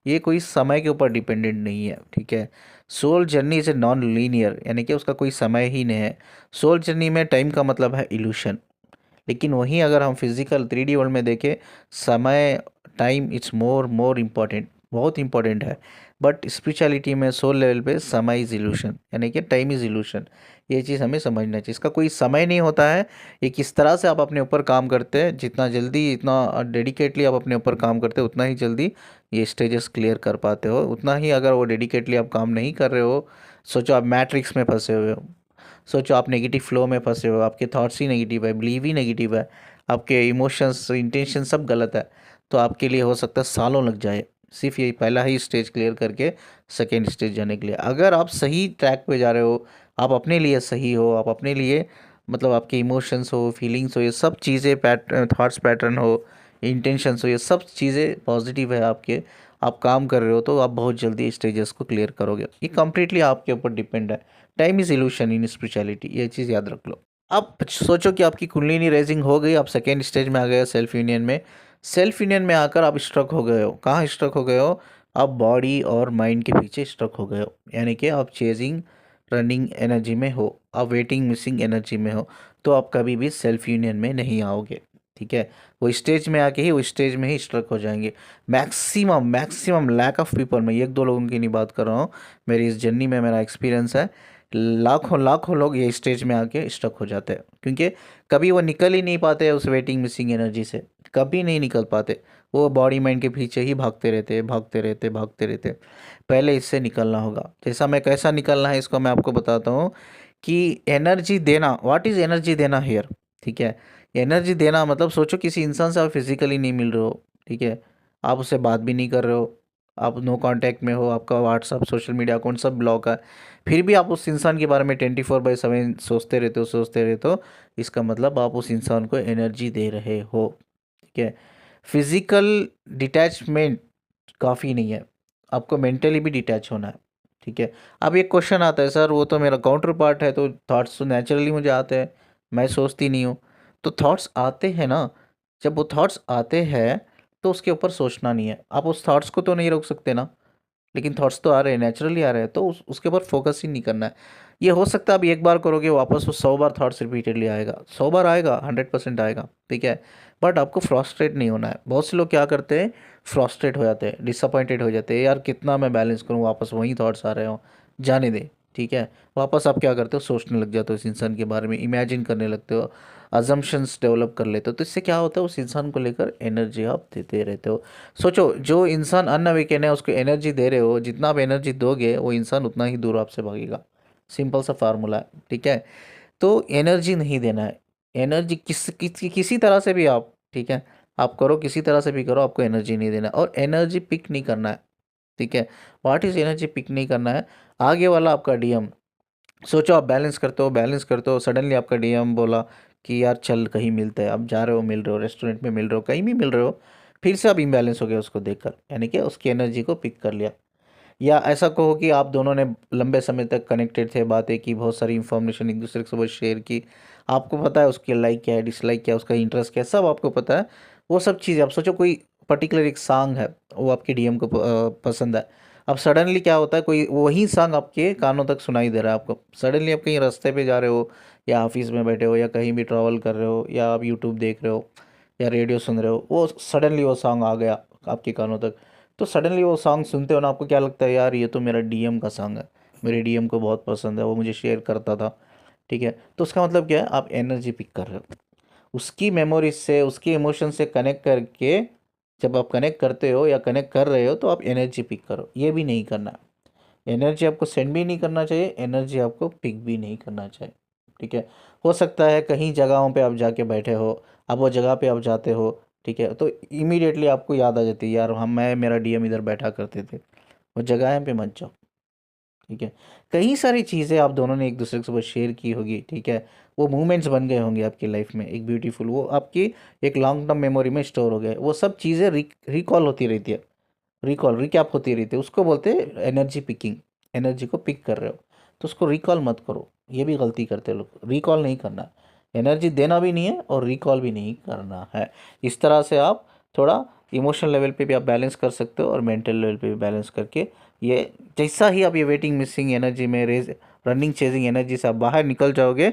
ये कोई समय के ऊपर डिपेंडेंट नहीं है, ठीक है। Soul journey is a non linear, यानी कि उसका कोई समय ही नहीं है। सोल जर्नी में टाइम का मतलब है इल्यूशन, लेकिन वहीं अगर हम फिजिकल 3D वर्ल्ड में देखें, समय, time it's more more important, बहुत इंपॉर्टेंट है। बट स्पिरिचुअलिटी में सोल लेवल पे समय इज इल्यूशन, यानी कि टाइम इज इल्यूशन। ये चीज़ हमें समझना चाहिए, इसका कोई समय नहीं होता है। ये किस तरह से आप अपने ऊपर काम करते हैं, जितना जल्दी, इतना डेडिकेटली आप अपने ऊपर काम करते हो, उतना ही जल्दी ये स्टेजेस क्लियर कर पाते हो। उतना ही अगर वो डेडिकेटली आप काम नहीं कर रहे हो, सोचो आप मैट्रिक्स में फंसे हुए हो, सोचो आप नेगेटिव फ्लो में फंसे हो, आपके थॉट्स ही नेगेटिव है, बिलीव ही नेगेटिव है, आपके इमोशंस, इंटेंशन सब गलत है, तो आपके लिए हो सकता है सालों लग जाए सिर्फ ये पहला ही स्टेज क्लियर करके सेकेंड स्टेज जाने के लिए। अगर आप सही ट्रैक पे जा रहे हो, आप अपने लिए सही हो, आप अपने लिए, मतलब आपके इमोशंस हो, फीलिंग्स हो, ये सब चीज़ें, थॉट्स पैटर्न हो, इंटेंशंस हो, ये सब चीज़ें पॉजिटिव है आपके, आप काम कर रहे हो, तो आप बहुत जल्दी स्टेजेस को क्लियर करोगे। ये कम्प्लीटली आपके ऊपर डिपेंड है। Time is illusion in spirituality, ये चीज़ याद रख लो। अब सोचो कि आपकी कुंडलिनी रेजिंग हो गई, आप सेकेंड स्टेज में आ गए, सेल्फ यूनियन में। सेल्फ यूनियन में आकर आप स्ट्रक हो गए हो, कहाँ स्ट्रक हो गए हो? आप बॉडी और माइंड के पीछे स्ट्रक हो गए हो, यानी कि आप चेजिंग रनिंग एनर्जी में हो, आप वेटिंग मिसिंग एनर्जी में हो, तो आप कभी भी सेल्फ यूनियन में नहीं आओगे, ठीक है। वो स्टेज में आके ही, वो स्टेज में ही स्ट्रक हो जाएंगे। Maximum maximum lack of people, मैं एक दो लोगों की नहीं बात कर रहा हूँ, मेरी इस जर्नी में मेरा एक्सपीरियंस है, लाखों लाखों लोग ये स्टेज में आके स्टक हो जाते हैं, क्योंकि कभी वो निकल ही नहीं पाते उस वेटिंग मिसिंग एनर्जी से, कभी नहीं निकल पाते। वो बॉडी माइंड के पीछे ही भागते रहते, भागते रहते, भागते रहते। पहले इससे निकलना होगा। जैसा मैं, कैसा निकलना है इसको मैं आपको बताता हूँ कि एनर्जी देना, व्हाट इज़ एनर्जी देना हेयर, ठीक है। एनर्जी देना मतलब, सोचो किसी इंसान से आप फिजिकली नहीं मिल रहे हो, ठीक है, आप उससे बात भी नहीं कर रहे हो, आप नो कांटेक्ट में हो, आपका व्हाट्सअप सोशल मीडिया अकाउंट सब ब्लॉक है, फिर भी आप उस इंसान के बारे में 24/7 सोचते रहते हो, इसका मतलब आप उस इंसान को एनर्जी दे रहे हो। ठीक है। फिजिकल डिटैचमेंट काफ़ी नहीं है, आपको मेंटली भी डिटैच होना है। ठीक है। अब एक क्वेश्चन आता है, सर वो तो मेरा काउंटर पार्ट है, तो थॉट्स तो नेचुरली मुझे आते हैं, मैं सोचती नहीं हूँ। तो थॉट्स आते हैं ना, जब वो थॉट्स आते हैं तो उसके ऊपर सोचना नहीं है, आप उस थॉट्स को तो नहीं रोक सकते ना, लेकिन थॉट्स तो आ रहे हैं, नेचुरली आ रहे हैं, तो उसके ऊपर फोकस ही नहीं करना है। ये हो सकता है आप एक बार करोगे वापस वो 100 बार थॉट्स रिपीटेडली आएगा, 100 बार आएगा, 100% आएगा। ठीक है। बट आपको फ्रस्ट्रेट नहीं होना है। बहुत से लोग क्या करते हैं, फ्रस्ट्रेट हो जाते हैं, डिसअपॉइंटेड हो जाते हैं, यार कितना मैं बैलेंस करूँ, वापस वही थॉट्स आ रहे हो, जाने दे। ठीक है। वापस आप क्या करते हो, सोचने लग जाते हो इस इंसान के बारे में, इमेजिन करने लगते हो, अजम्पशंस डेवलप कर लेते हो, तो इससे क्या होता है, उस इंसान को लेकर एनर्जी आप देते रहते हो। सोचो, जो इंसान अनअवेकन है उसको एनर्जी दे रहे हो, जितना आप एनर्जी दोगे वो इंसान उतना ही दूर आपसे भागेगा। सिंपल सा फार्मूला है। ठीक है। तो एनर्जी नहीं देना है, एनर्जी किसी तरह से भी आप, ठीक है, आप करो, किसी तरह से भी करो, आपको एनर्जी नहीं देना है, और एनर्जी पिक नहीं करना है। ठीक है। व्हाट इज एनर्जी पिक नहीं करना है, आगे वाला आपका डीएम, सोचो आप बैलेंस करते हो, सडनली आपका डीएम बोला कि यार चल कहीं मिलते हैं, आप जा रहे हो, मिल रहे हो, रेस्टोरेंट में मिल रहे हो, कहीं भी मिल रहे हो, फिर से आप इम्बैलेंस हो गए उसको देखकर, यानी कि उसकी एनर्जी को पिक कर लिया। या ऐसा कहो कि आप दोनों ने लंबे समय तक कनेक्टेड थे, बातें की, बहुत सारी इंफॉर्मेशन एक दूसरे के साथ शेयर की, आपको पता है उसकी लाइक क्या है, डिसलाइक क्या है, उसका इंटरेस्ट क्या है, सब आपको पता है। वो सब चीज़ें आप सोचो, कोई पर्टिकुलर एक सॉन्ग है, वो आपके डीएम को पसंद है। अब सडनली क्या होता है, कोई वही सॉन्ग आपके कानों तक सुनाई दे रहा है आपको, सडनली आप कहीं रास्ते पे जा रहे हो, या ऑफिस में बैठे हो, या कहीं भी ट्रैवल कर रहे हो, या आप यूट्यूब देख रहे हो, या रेडियो सुन रहे हो, वो सडनली वो सॉन्ग आ गया आपके कानों तक। तो सडनली वो सॉन्ग सुनते हो ना, आपको क्या लगता है, यार ये तो मेरा डीएम का सॉन्ग है, मेरे डीएम को बहुत पसंद है, वो मुझे शेयर करता था। ठीक है। तो उसका मतलब क्या है, आप एनर्जी पिक कर रहे हो उसकी मेमोरीज से, उसकी इमोशन से कनेक्ट करके। जब आप कनेक्ट करते हो या कनेक्ट कर रहे हो तो आप एनर्जी पिक करो, ये भी नहीं करना। एनर्जी आपको सेंड भी नहीं करना चाहिए, एनर्जी आपको पिक भी नहीं करना चाहिए। ठीक है। हो सकता है कहीं जगहों पे आप जाके बैठे हो, अब वो जगह पे आप जाते हो, ठीक है, तो इमीडिएटली आपको याद आ जाती है, यार हम मैं मेरा डीएम इधर बैठा करते थे, वो जगह पे मत जाओ। ठीक है। कई सारी चीज़ें आप दोनों ने एक दूसरे के साथ शेयर की होगी। ठीक है। वो मोमेंट्स बन गए होंगे आपकी लाइफ में एक ब्यूटीफुल, वो आपकी एक लॉन्ग टर्म मेमोरी में स्टोर हो गए, वो सब चीज़ें रिकॉल होती रहती है, रिकॉल रिकैप होती रहती है, उसको बोलते हैं एनर्जी पिकिंग। एनर्जी को पिक कर रहे हो तो उसको रिकॉल मत करो, ये भी गलती करते हैं लोग, रिकॉल नहीं करना, एनर्जी देना भी नहीं है और रिकॉल भी नहीं करना है। इस तरह से आप थोड़ा इमोशनल लेवल पे भी आप बैलेंस कर सकते हो, और मेंटल लेवल पे भी बैलेंस करके, ये जैसा ही आप ये वेटिंग मिसिंग एनर्जी में रेज रनिंग चेजिंग एनर्जी से आप बाहर निकल जाओगे,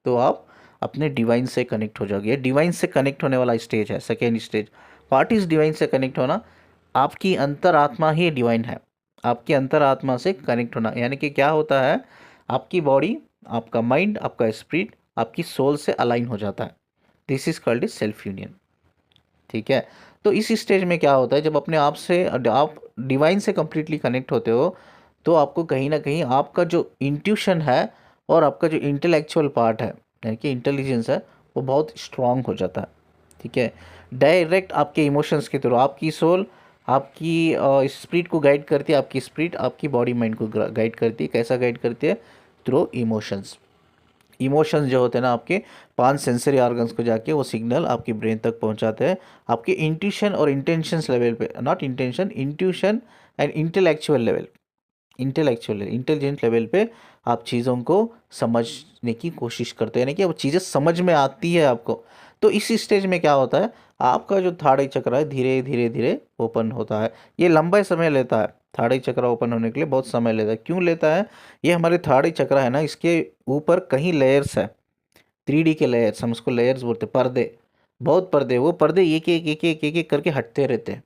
तो आप अपने डिवाइन से कनेक्ट हो जाओगे। डिवाइन से कनेक्ट होने वाला स्टेज है second stage. What is divine से कनेक्ट होना, आपकी अंतरात्मा ही डिवाइन है। आपकी अंतरात्मा से कनेक्ट होना यानी कि क्या होता है, आपकी बॉडी, आपका माइंड, आपका स्पिरिट आपकी सोल से अलाइन हो जाता है। This is called is self union. ठीक है। तो इस स्टेज में क्या होता है, जब अपने आप से आप डिवाइन से कंप्लीटली कनेक्ट होते हो, तो आपको कहीं ना कहीं आपका जो इंट्यूशन है और आपका जो इंटेलेक्चुअल पार्ट है, यानी कि इंटेलिजेंस है, वो बहुत स्ट्रांग हो जाता है। ठीक है। डायरेक्ट आपके इमोशंस के थ्रू आपकी सोल आपकी स्पिरिट को गाइड करती है, आपकी स्पिरिट आपकी बॉडी माइंड को गाइड करती है। कैसा गाइड करती है, थ्रू इमोशंस। इमोशंस जो होते हैं ना, आपके 5 सेंसरी ऑर्गन्स को जाके वो सिग्नल आपकी ब्रेन तक पहुंचाते हैं, आपके इंट्यूशन और इंटेंशंस लेवल पे, not intention, intuition and intellectual level, intelligent level पे आप चीज़ों को समझने की कोशिश करते हैं, यानी कि वो चीज़ें समझ में आती है आपको। तो इस स्टेज में क्या होता है, आपका जो थर्ड आई चक्र है धीरे धीरे धीरे ओपन होता है। ये लंबा समय लेता है, थर्ड आई चक्र ओपन होने के लिए बहुत समय लेता है। क्यों लेता है, ये हमारे थर्ड आई चक्र है ना, इसके ऊपर कहीं लेयर्स है, 3D के लेयर्स, हम उसको लेयर्स बोलते हैं, पर्दे, बहुत पर्दे, वो पर्दे एक एक एक एक एक एक करके हटते रहते हैं।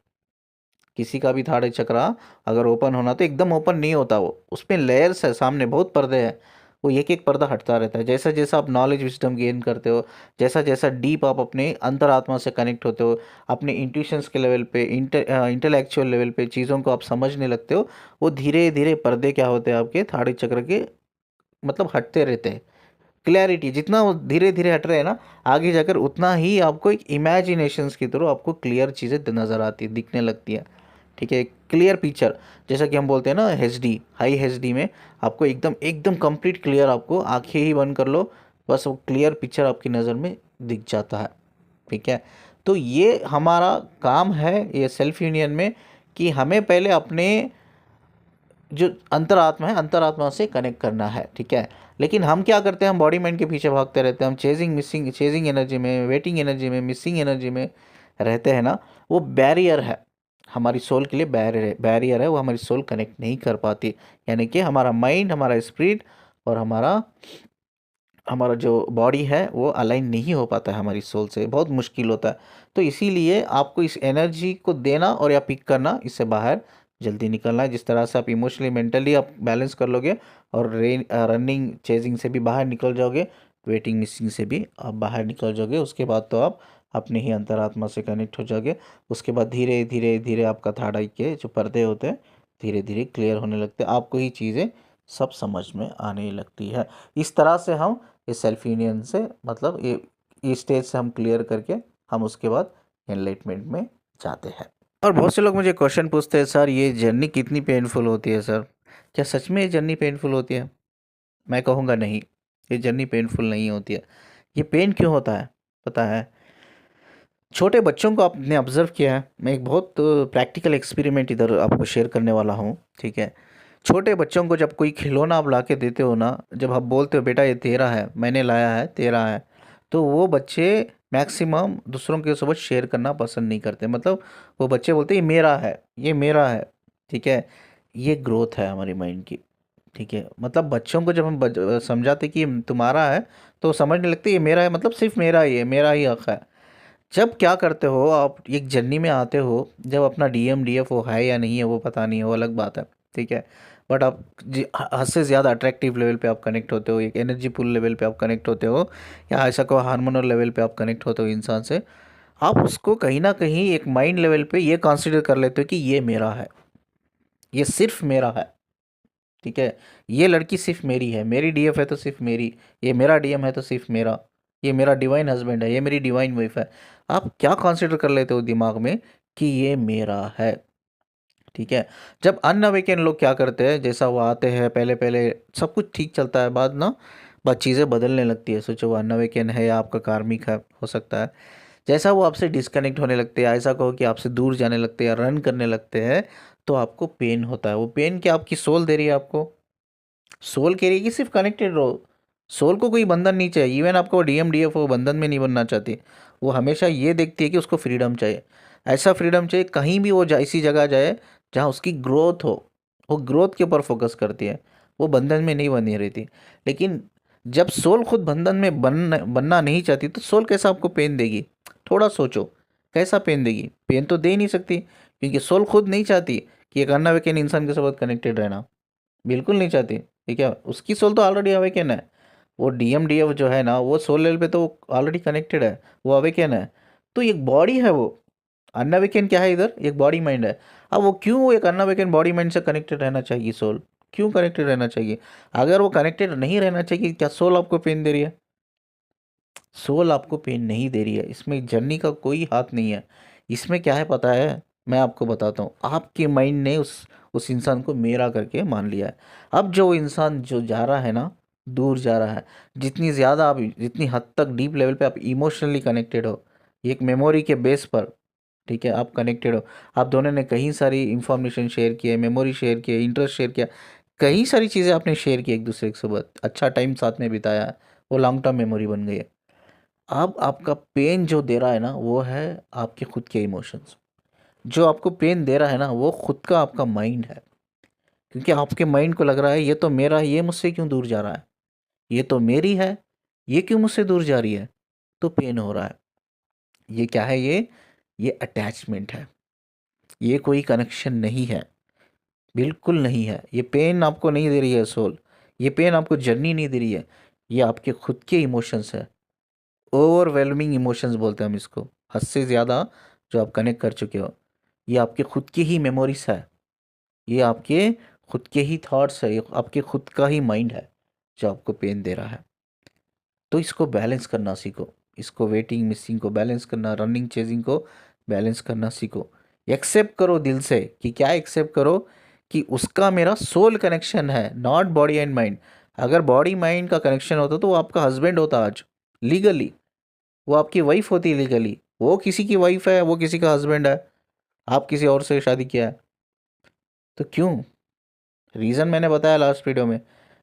किसी का भी थर्ड चक्रा अगर ओपन होना तो एकदम ओपन नहीं होता, वो उसमें लेयर्स है, सामने बहुत पर्दे हैं, वो एक एक पर्दा हटता रहता है। जैसा जैसा आप नॉलेज विजडम गेन करते हो, जैसा जैसा डीप आप अपने अंतरात्मा से कनेक्ट होते हो, अपने इंट्यूशंस के लेवल पे, इंटेलेक्चुअल लेवल पे चीज़ों को आप समझने लगते हो, वो धीरे धीरे पर्दे क्या होते हैं आपके थर्ड चक्र के, मतलब हटते रहते हैं। क्लैरिटी जितना वो धीरे धीरे हट रहे हैं ना, आगे जाकर उतना ही आपको एक इमेजिनेशंस की तरह आपको क्लियर चीज़ें नज़र आती है, दिखने लगती है। ठीक है, क्लियर पिक्चर, जैसा कि हम बोलते हैं ना HD, हाई HD में आपको एकदम एकदम कंप्लीट क्लियर, आपको आंखें ही बंद कर लो बस वो क्लियर पिक्चर आपकी नज़र में दिख जाता है। ठीक है, तो ये हमारा काम है ये सेल्फ यूनियन में, कि हमें पहले अपने जो अंतरात्मा है अंतरात्मा से कनेक्ट करना है। ठीक है, लेकिन हम क्या करते हैं, हम बॉडी माइंड के पीछे भागते रहते हैं, हम चेजिंग एनर्जी में, वेटिंग एनर्जी में, मिसिंग एनर्जी में रहते हैं ना। वो बैरियर है हमारी सोल के लिए, बैरियर है, वो हमारी सोल कनेक्ट नहीं कर पाती। यानी कि हमारा माइंड, हमारा स्पिरिट और हमारा हमारा जो बॉडी है वो अलाइन नहीं हो पाता है हमारी सोल से, बहुत मुश्किल होता है। तो इसीलिए आपको इस एनर्जी को देना और या पिक करना, इससे बाहर जल्दी निकलना है। जिस तरह से आप इमोशनली मेंटली आप बैलेंस कर लोगे और रनिंग चेजिंग से भी बाहर निकल जाओगे, वेटिंग मिसिंग से भी आप बाहर निकल जाओगे, उसके बाद तो आप अपने ही अंतरात्मा से कनेक्ट हो जाओगे। उसके बाद धीरे धीरे धीरे आपका थर्ड आई के जो पर्दे होते हैं धीरे धीरे क्लियर होने लगते हैं, आपको ही चीज़ें सब समझ में आने लगती है। इस तरह से हम इस सेल्फ यूनियन से, मतलब ये स्टेज से हम क्लियर करके हम उसके बाद एनलाइटमेंट में जाते हैं। और बहुत से लोग मुझे क्वेश्चन पूछते हैं, सर ये जर्नी कितनी पेनफुल होती है सर, क्या सच में ये जर्नी पेनफुल होती है? मैं कहूँगा नहीं, ये जर्नी पेनफुल नहीं होती है। ये पेन क्यों होता है पता है? छोटे बच्चों को आपने ऑब्जर्व किया है, मैं एक बहुत प्रैक्टिकल एक्सपेरिमेंट इधर आपको शेयर करने वाला हूँ। ठीक है, छोटे बच्चों को जब कोई खिलौना आप ला के देते हो ना, जब आप बोलते हो बेटा ये तेरा है, मैंने लाया है तेरा है, तो वो बच्चे मैक्सिमम दूसरों के साथ शेयर करना पसंद नहीं करते। मतलब वो बच्चे बोलते हैं ये मेरा है, ये मेरा है। ठीक है, ये ग्रोथ है हमारी माइंड की। ठीक है, मतलब बच्चों को जब हम समझाते कि ये तुम्हारा है, तो वो समझने लगते ये मेरा है, मतलब सिर्फ मेरा ही है, मेरा ही हक है। जब क्या करते हो आप, एक जर्नी में आते हो, जब अपना DMDF वो है या नहीं है वो पता नहीं है, वो अलग बात है। ठीक है, बट आप हद से ज़्यादा अट्रैक्टिव लेवल पे आप कनेक्ट होते हो, एक एनर्जी पुल लेवल पे आप कनेक्ट होते हो, या ऐसा को हार्मोनल लेवल पे आप कनेक्ट होते हो इंसान से, आप उसको कहीं ना कहीं एक माइंड लेवल पे ये कंसिडर कर लेते हो कि ये मेरा है, ये सिर्फ मेरा है। ठीक है, ये लड़की सिर्फ मेरी है, मेरी DF है तो सिर्फ मेरी, ये मेरा DM है तो सिर्फ मेरा, ये मेरा डिवाइन हस्बैंड है, ये मेरी डिवाइन वाइफ है। आप क्या कंसिडर कर लेते हो दिमाग में कि ये मेरा है? ठीक है, जब अनअवेकन लोग क्या करते हैं, जैसा वो आते हैं पहले पहले सब कुछ ठीक चलता है, बाद ना बात चीज़ें बदलने लगती है। सोचो वो अनअवेकन है या आपका कार्मिक है, हो सकता है। जैसा वो आपसे डिस्कनेक्ट होने लगते हैं, ऐसा कहो कि आपसे दूर जाने लगते हैं या रन करने लगते हैं, तो आपको पेन होता है। वो पेन क्या आपकी सोल दे रही है आपको? सोल कह रही है कि सिर्फ कनेक्टेड रहो, सोल को कोई बंधन नहीं चाहिए। इवन आपको DMDF वो बंधन में नहीं बनना चाहती, वो हमेशा ये देखती है कि उसको फ्रीडम चाहिए। ऐसा फ्रीडम चाहिए कहीं भी वो ऐसी जगह जाए जहाँ उसकी ग्रोथ हो, वो ग्रोथ के ऊपर फोकस करती है, वो बंधन में नहीं बनी रहती। लेकिन जब सोल खुद बंधन में बनना नहीं चाहती, तो सोल कैसा आपको पेन देगी? थोड़ा सोचो, कैसा पेन देगी? पेन तो दे ही नहीं सकती, क्योंकि सोल खुद नहीं चाहती कि एक अनअवेकन इंसान के साथ कनेक्टेड रहना, बिल्कुल नहीं चाहती। ठीक है, उसकी सोल तो ऑलरेडी अवेकन है। वो DMDF जो है ना, वो सोल लेवल पे तो ऑलरेडी कनेक्टेड है, वो अवेकन है। तो एक बॉडी है वो, अनअवेकन क्या है इधर, एक बॉडी माइंड है। अब वो क्यों वो एक अनअवेकन बॉडी माइंड से कनेक्टेड रहना चाहिए सोल? क्यों कनेक्टेड रहना चाहिए? अगर वो कनेक्टेड नहीं रहना चाहिए, क्या सोल आपको पेन दे रही है? सोल आपको पेन नहीं दे रही है, इसमें जर्नी का कोई हाथ नहीं है। इसमें क्या है पता है, मैं आपको बताता हूँ। आपके माइंड ने उस इंसान को मेरा करके मान लिया है। अब जो इंसान जो जा रहा है ना, दूर जा रहा है, जितनी ज़्यादा आप, जितनी हद तक डीप लेवल पे आप इमोशनली कनेक्टेड हो, एक मेमोरी के बेस पर, ठीक है, आप कनेक्टेड हो। आप दोनों ने कहीं सारी इंफॉर्मेशन शेयर की है, मेमोरी शेयर की है, इंटरेस्ट शेयर किया, कई सारी चीज़ें आपने शेयर की एक दूसरे के साथ, अच्छा टाइम साथ में बिताया है, वो लॉन्ग टर्म मेमोरी बन गई है। अब आपका पेन जो दे रहा है ना, वो है आपके खुद के इमोशंस। जो आपको पेन दे रहा है ना, वो खुद का आपका माइंड है, क्योंकि आपके माइंड को लग रहा है ये तो मेरा है, ये मुझसे क्यों दूर जा रहा है, ये तो मेरी है, ये क्यों मुझसे दूर जा रही है, तो पेन हो रहा है। ये क्या है? ये अटैचमेंट है, ये कोई कनेक्शन नहीं है, बिल्कुल नहीं है। ये पेन आपको नहीं दे रही है सोल, ये पेन आपको जर्नी नहीं दे रही है, ये आपके खुद के इमोशंस है। ओवरवेलमिंग इमोशंस बोलते हैं हम इसको, हद से ज़्यादा जो आप कनेक्ट कर चुके हो। ये आपके खुद की ही मेमोरीज है, ये आपके खुद के ही थॉट्स है, ये आपके खुद का ही माइंड है जो आपको पेन दे रहा है। तो इसको बैलेंस करना सीखो, इसको वेटिंग मिसिंग को बैलेंस करना, रनिंग चेजिंग को बैलेंस करना सीखो। एक्सेप्ट करो दिल से कि क्या एक्सेप्ट करो कि उसका मेरा सोल कनेक्शन है, नॉट बॉडी एंड माइंड। अगर बॉडी माइंड का कनेक्शन होता तो वो आपका हस्बैंड होता आज लीगली, वो आपकी वाइफ होती लीगली। वो किसी की वाइफ है, वो किसी का हस्बैंड है, आप किसी और से शादी किया है। तो क्यों? रीज़न मैंने बताया लास्ट वीडियो में,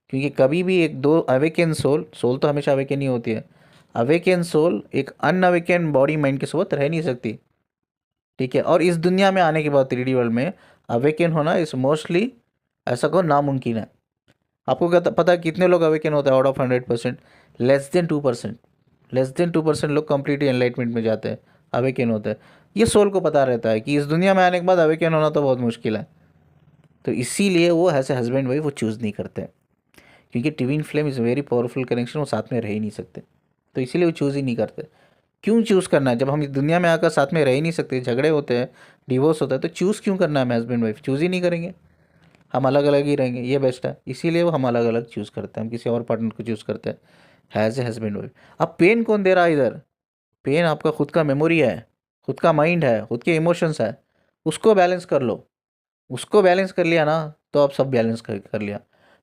क्योंकि कभी भी एक दो अवेकन सोल, सोल तो हमेशा अवेकन ही होती है, अवेकन सोल एक अनअवेकन बॉडी माइंड के साथ रह नहीं सकती, ठीक है। और इस दुनिया में आने के बाद 3D वर्ल्ड में अवेकन होना इस मोस्टली ऐसा को नामुमकिन है। आपको क्या पता है कितने लोग अवेकन होते हैं out of 100%? Less than 2%। Less than 2% लोग कंप्लीटली एनलाइटमेंट में जाते हैं, अवेकन होते हैं। ये सोल को पता रहता है कि इस दुनिया में आने के बाद अवेकन होना तो बहुत मुश्किल है, तो इसीलिए वो ऐसे हस्बैंड वाइफ वो चूज़ नहीं करते, क्योंकि twin flame is very powerful connection, वो साथ में रह ही नहीं सकते, तो इसीलिए वो चूज़ ही नहीं करते। क्यों चूज़ करना है? जब हम इस दुनिया में आकर साथ में रह ही नहीं सकते, झगड़े होते हैं, डिवोर्स होता है, तो चूज़ क्यों करना है? हमें हस्बैंड वाइफ चूज़ ही नहीं करेंगे, हम अलग अलग ही रहेंगे, ये बेस्ट है। इसीलिए वो हम अलग अलग चूज़ करते हैं, हम किसी और पार्टनर को चूज़ करते हैं एज ए हस्बैंड वाइफ। अब पेन कौन दे रहा है इधर? पेन आपका खुद का मेमोरी है, खुद का माइंड है, खुद के इमोशंस है। उसको बैलेंस कर लो, उसको बैलेंस कर लिया ना, तो आप सब बैलेंस कर लिया।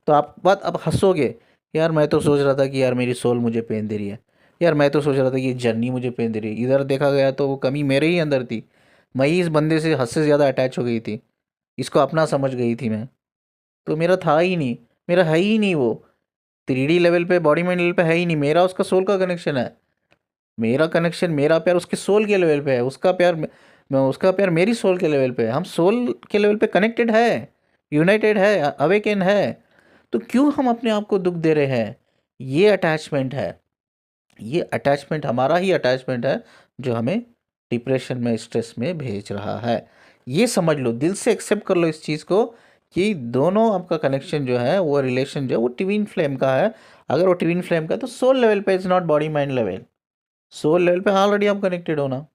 तो आप बात अब हंसोगे, यार मैं तो सोच रहा था कि यार मेरी सोल मुझे पेन दे रही है, यार मैं तो सोच रहा था कि ये जर्नी मुझे पेन दे रही है। इधर देखा गया तो वो कमी मेरे ही अंदर थी, मैं ही इस बंदे से हद से ज़्यादा अटैच हो गई थी, इसको अपना समझ गई थी मैं। तो मेरा था ही नहीं, मेरा है ही नहीं वो, 3D लेवल पे बॉडी माइंड लेवल पे है ही नहीं, मेरा उसका सोल का कनेक्शन है। मेरा कनेक्शन, मेरा प्यार उसके सोल के लेवल पे है, उसका प्यार मैं उसका प्यार मेरी सोल के लेवल पे है। हम सोल के लेवल पे कनेक्टेड है, यूनाइटेड है, अवेकन है। तो क्यों हम अपने आप को दुख दे रहे हैं? ये अटैचमेंट है, ये अटैचमेंट हमारा ही अटैचमेंट है जो हमें डिप्रेशन में, स्ट्रेस में भेज रहा है। ये समझ लो, दिल से एक्सेप्ट कर लो इस चीज़ को कि दोनों आपका कनेक्शन जो है, वो रिलेशन जो है, वो ट्विन फ्लेम का है। अगर वो ट्विन फ्लेम का है तो सोल लेवल पे, is not body mind level. Soul level पे ऑलरेडी आप कनेक्टेड हो ना।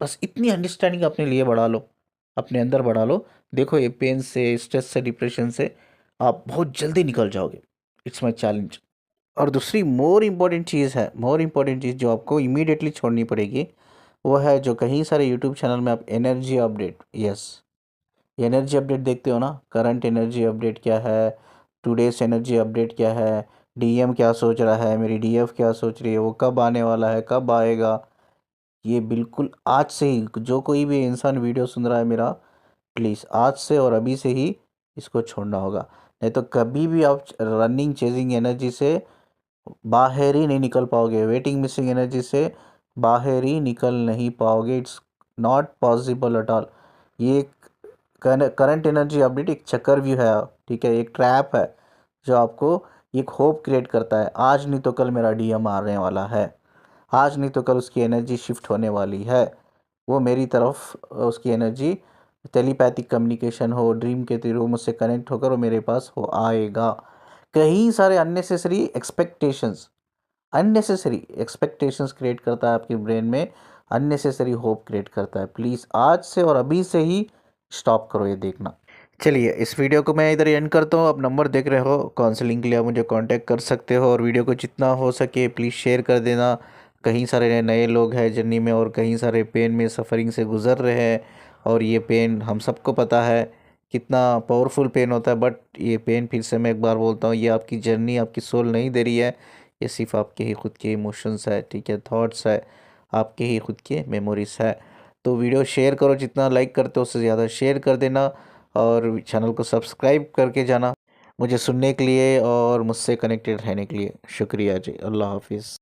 बस इतनी अंडरस्टैंडिंग अपने लिए बढ़ा लो, अपने अंदर बढ़ा लो। देखो ये पेन से, स्ट्रेस से, डिप्रेशन से आप बहुत जल्दी निकल जाओगे। It's my challenge. और दूसरी मोर इम्पॉर्टेंट चीज़ है, मोर इम्पॉर्टेंट चीज़ जो आपको इमीडिएटली छोड़नी पड़ेगी, वो है जो कहीं सारे यूट्यूब चैनल में आप energy update, yes, energy update देखते हो ना। करंट एनर्जी अपडेट क्या है, टुडेस एनर्जी अपडेट क्या है, डीएम क्या सोच रहा है, मेरी डीएफ क्या सोच रही है, वो कब आने वाला है, कब आएगा। ये बिल्कुल आज से ही, जो कोई भी इंसान वीडियो सुन रहा है मेरा, प्लीज़ आज से और अभी से ही इसको छोड़ना होगा। नहीं तो कभी भी आप रनिंग चेजिंग एनर्जी से बाहर ही नहीं निकल पाओगे, वेटिंग मिसिंग एनर्जी से बाहर ही निकल नहीं पाओगे। It's not possible at all. ये करंट एनर्जी अपडेट एक चक्कर व्यू है, ठीक है, एक ट्रैप है जो आपको एक होप क्रिएट करता है, आज नहीं तो कल मेरा डीएम आने वाला है, आज नहीं तो कल उसकी एनर्जी शिफ्ट होने वाली है, वो मेरी तरफ उसकी एनर्जी, टेलीपैथिक कम्युनिकेशन हो, ड्रीम के थ्रू मुझसे कनेक्ट होकर वो मेरे पास हो आएगा। कई सारे अननेसेसरी एक्सपेक्टेशंस क्रिएट करता है आपके ब्रेन में, अननेसेसरी होप क्रिएट करता है। प्लीज़ आज से और अभी से ही स्टॉप करो ये देखना। चलिए इस वीडियो को मैं इधर एंड करता हूँ। आप नंबर देख रहे हो, काउंसलिंग के लिए आप मुझे कांटेक्ट कर सकते हो, और वीडियो को जितना हो सके प्लीज़ शेयर कर देना। कहीं सारे नए लोग हैं जर्नी में, और कहीं सारे पेन में, सफ़रिंग से गुज़र रहे हैं, और ये पेन हम सबको पता है कितना पावरफुल पेन होता है। बट ये पेन, फिर से मैं एक बार बोलता हूँ, ये आपकी जर्नी, आपकी सोल नहीं दे रही है, ये सिर्फ आपके ही खुद के इमोशंस है, ठीक है, थॉट्स है, आपके ही खुद के मेमोरीज है। तो वीडियो शेयर करो, जितना लाइक करते हो उससे ज़्यादा शेयर कर देना, और चैनल को सब्सक्राइब करके जाना। मुझे सुनने के लिए और मुझसे कनेक्टेड रहने के लिए शुक्रिया जी। अल्लाह हाफिज़।